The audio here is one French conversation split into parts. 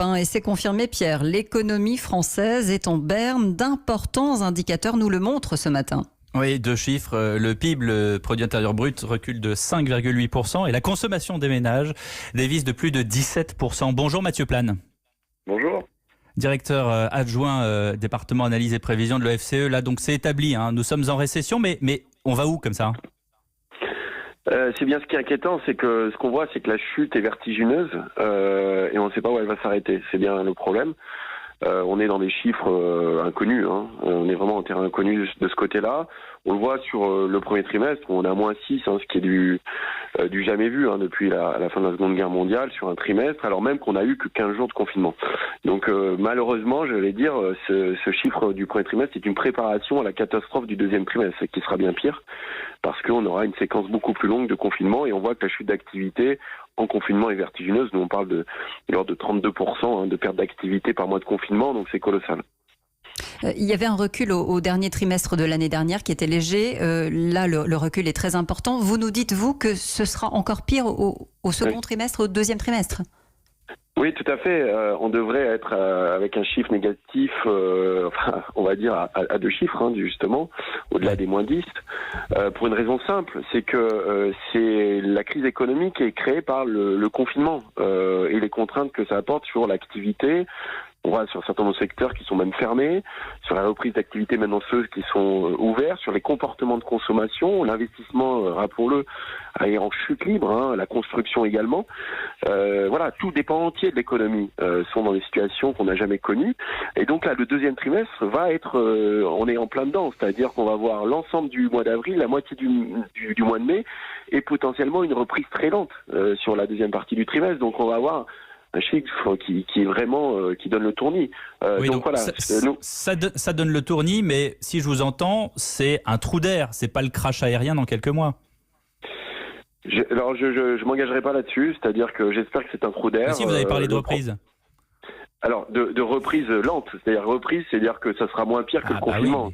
Et c'est confirmé, Pierre, l'économie française est en berne. D'importants indicateurs nous le montrent ce matin. Oui, deux chiffres. Le PIB, le produit intérieur brut, recule de 5,8% et la consommation des ménages dévisse de plus de 17%. Bonjour Mathieu Plane. Bonjour. Directeur adjoint département analyse et prévision de l'OFCE. Là, donc c'est établi. Nous sommes en récession, mais on va où comme ça? C'est bien ce qui est inquiétant, c'est que ce qu'on voit, c'est que la chute est vertigineuse et on ne sait pas où elle va s'arrêter. C'est bien le problème. On est dans des chiffres inconnus. On est vraiment en terrain inconnu de ce côté-là. On le voit sur le premier trimestre où on a -6, ce qui est du jamais vu depuis la fin de la Seconde Guerre mondiale sur un trimestre, alors même qu'on a eu que 15 jours de confinement. Donc malheureusement, je vais dire, ce chiffre du premier trimestre est une préparation à la catastrophe du deuxième trimestre, qui sera bien pire, parce qu'on aura une séquence beaucoup plus longue de confinement et on voit que la chute d'activité en confinement est vertigineuse. Nous, on parle de l'ordre de 32% de perte d'activité par mois de confinement, donc c'est colossal. Il y avait un recul au dernier trimestre de l'année dernière qui était léger. Là, le recul est très important. Vous nous dites, vous, que ce sera encore pire au second trimestre, au deuxième trimestre? Oui, tout à fait. On devrait être avec un chiffre négatif, on va dire à deux chiffres, justement, au-delà des -10, pour une raison simple, c'est que c'est la crise économique qui est créée par le confinement et les contraintes que ça apporte sur l'activité. On voit sur certains de nos secteurs qui sont même fermés, sur la reprise d'activité maintenant ceux qui sont ouverts, sur les comportements de consommation, l'investissement, rappelons-le, est en chute libre, la construction également. Voilà, tout des pans entiers de l'économie sont dans des situations qu'on n'a jamais connues. Et donc là, le deuxième trimestre va être, on est en plein dedans, c'est-à-dire qu'on va voir l'ensemble du mois d'avril, la moitié du mois de mai, et potentiellement une reprise très lente sur la deuxième partie du trimestre. Donc on va avoir un chiffre qui est vraiment qui donne le tournis. Oui, donc voilà, ça donne le tournis, mais si je vous entends, c'est un trou d'air, c'est pas le crash aérien dans quelques mois. Alors je m'engagerai pas là-dessus, c'est-à-dire que j'espère que c'est un trou d'air. Mais si vous avez parlé de reprise. Alors de reprise lente, c'est-à-dire que ça sera moins pire que le confinement.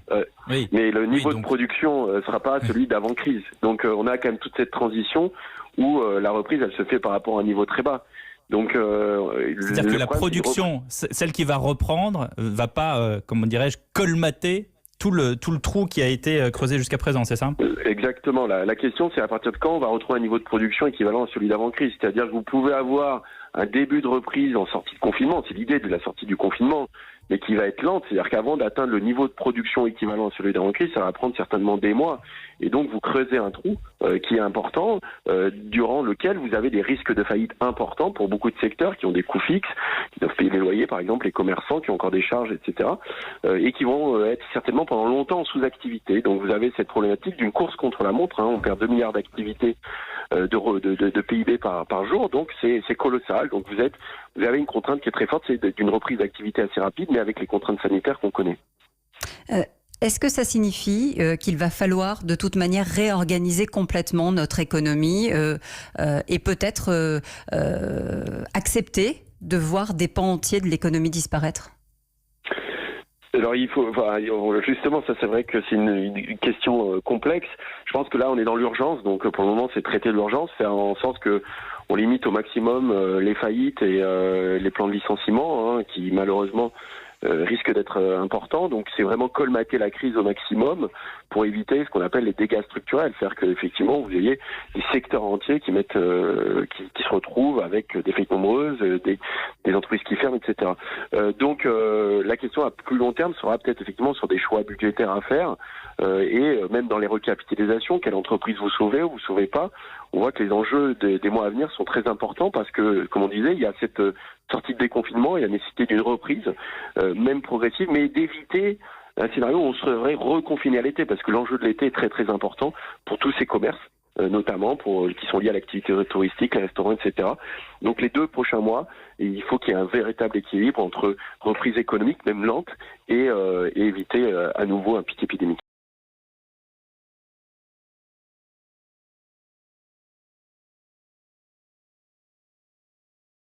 Oui. Mais le niveau de production sera pas celui d'avant-crise. Donc on a quand même toute cette transition où la reprise elle se fait par rapport à un niveau très bas. Donc, c'est-à-dire que la production, celle qui va reprendre, va pas, comment dirais-je, colmater tout le trou qui a été creusé jusqu'à présent, c'est ça? Exactement. La question, c'est à partir de quand on va retrouver un niveau de production équivalent à celui d'avant-crise. C'est-à-dire que vous pouvez avoir un début de reprise en sortie de confinement, c'est l'idée de la sortie du confinement, mais qui va être lente. C'est-à-dire qu'avant d'atteindre le niveau de production équivalent à celui d'avant-crise, ça va prendre certainement des mois. Et donc, vous creusez un trou qui est important, durant lequel vous avez des risques de faillite importants pour beaucoup de secteurs qui ont des coûts fixes, qui doivent payer les loyers, par exemple, les commerçants qui ont encore des charges, etc., et qui vont être certainement pendant longtemps en sous-activité. Donc, vous avez cette problématique d'une course contre la montre. On perd 2 milliards d'activités de PIB par jour, donc c'est colossal. Donc, vous avez une contrainte qui est très forte, c'est d'une reprise d'activité assez rapide, mais avec les contraintes sanitaires qu'on connaît. Est-ce que ça signifie qu'il va falloir de toute manière réorganiser complètement notre économie et peut-être accepter de voir des pans entiers de l'économie disparaître? Alors justement, ça c'est vrai que c'est une question complexe. Je pense que là on est dans l'urgence, donc pour le moment c'est traiter l'urgence, faire en sorte que on limite au maximum les faillites et les plans de licenciement qui malheureusement risque d'être important. Donc c'est vraiment colmater la crise au maximum pour éviter ce qu'on appelle les dégâts structurels, faire que effectivement vous ayez des secteurs entiers qui se retrouvent avec des faillites nombreuses, des entreprises qui ferment, etc. Donc la question à plus long terme sera peut-être effectivement sur des choix budgétaires à faire et même dans les recapitalisations, quelle entreprise vous sauvez ou vous sauvez pas. On voit que les enjeux des mois à venir sont très importants parce que, comme on disait, il y a cette sortie de déconfinement et la nécessité d'une reprise, même progressive, mais d'éviter un scénario où on serait reconfiné à l'été, parce que l'enjeu de l'été est très très important pour tous ces commerces, notamment qui sont liés à l'activité touristique, les restaurants, etc. Donc les 2 prochains mois, il faut qu'il y ait un véritable équilibre entre reprise économique, même lente, et éviter à nouveau un pic épidémique.